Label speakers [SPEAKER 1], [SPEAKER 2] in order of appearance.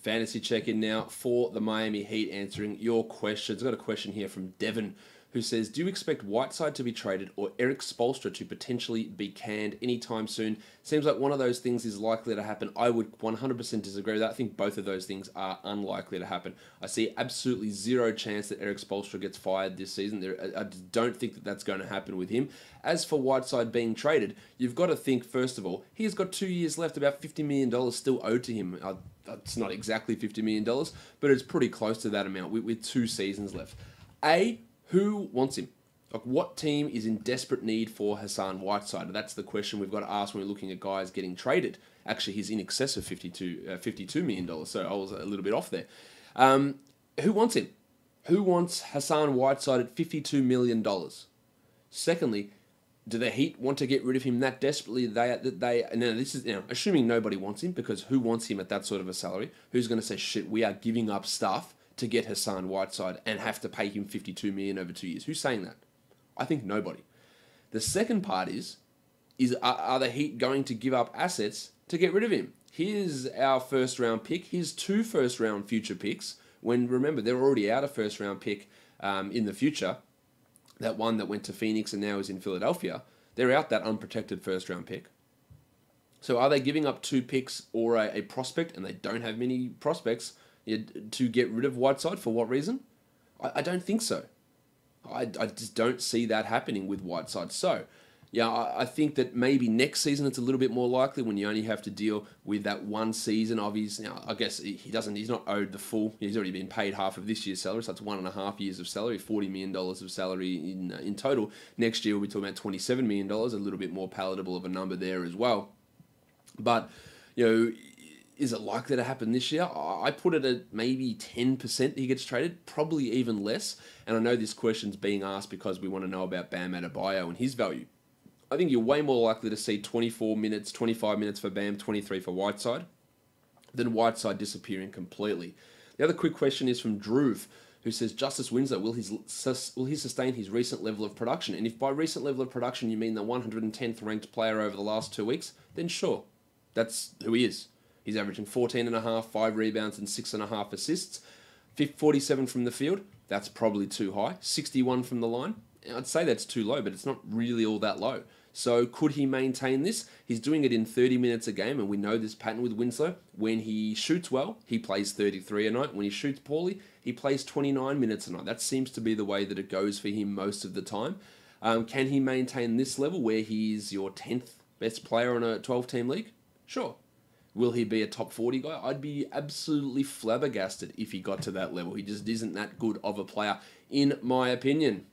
[SPEAKER 1] Fantasy check-in now for the Miami Heat, answering your questions. I've got a question here from Devon, who says, do you expect Whiteside to be traded or Eric Spoelstra to potentially be canned anytime soon? Seems like one of those things is likely to happen. I would 100% disagree with that. I think both of those things are unlikely to happen. I see absolutely zero chance that Eric Spoelstra gets fired this season. I don't think that that's going to happen with him. As for Whiteside being traded, you've got to think, first of all, he's got 2 years left, about $50 million still owed to him. It's not exactly $50 million, but it's pretty close to that amount with 2 seasons left. Who wants him? Like, what team is in desperate need for Hassan Whiteside? That's the question we've got to ask when we're looking at guys getting traded. Actually, he's in excess of $52 million, so I was a little bit off there. Who wants him? Who wants Hassan Whiteside at $52 million? Secondly, do the Heat want to get rid of him that desperately? This is assuming nobody wants him, because who wants him at that sort of a salary? Who's going to say, shit, we are giving up stuff to get Hassan Whiteside and have to pay him $52 million over 2 years? Who's saying that? I think nobody. The second part is are the Heat going to give up assets to get rid of him? Here's our first round pick. Here's 2 first round future picks. When, remember, they're already out a first round pick in the future. That one that went to Phoenix and now is in Philadelphia. They're out that unprotected first round pick. So are they giving up 2 picks or a prospect, and they don't have many prospects, to get rid of Whiteside? For what reason? I don't think so. I just don't see that happening with Whiteside. So, yeah, I think that maybe next season it's a little bit more likely, when you only have to deal with that 1 season of his. Now, I guess he's not owed the full. He's already been paid half of this year's salary, so that's 1.5 years of salary, $40 million of salary in total. Next year we'll be talking about $27 million, a little bit more palatable of a number there as well. But, is it likely to happen this year? I put it at maybe 10% he gets traded, probably even less. And I know this question's being asked because we want to know about Bam Adebayo and his value. I think you're way more likely to see 24 minutes, 25 minutes for Bam, 23 for Whiteside, than Whiteside disappearing completely. The other quick question is from Drew, who says, Justice Winslow, will he sustain his recent level of production? And if by recent level of production you mean the 110th ranked player over the last 2 weeks, then sure, that's who he is. He's averaging 14.5, 5 rebounds and 6.5 assists. 47 from the field, that's probably too high. 61 from the line, I'd say that's too low, but it's not really all that low. So could he maintain this? He's doing it in 30 minutes a game, and we know this pattern with Winslow. When he shoots well, he plays 33 a night. When he shoots poorly, he plays 29 minutes a night. That seems to be the way that it goes for him most of the time. Can he maintain this level where he's your 10th best player on a 12-team league? Sure. Will he be a top 40 guy? I'd be absolutely flabbergasted if he got to that level. He just isn't that good of a player, in my opinion.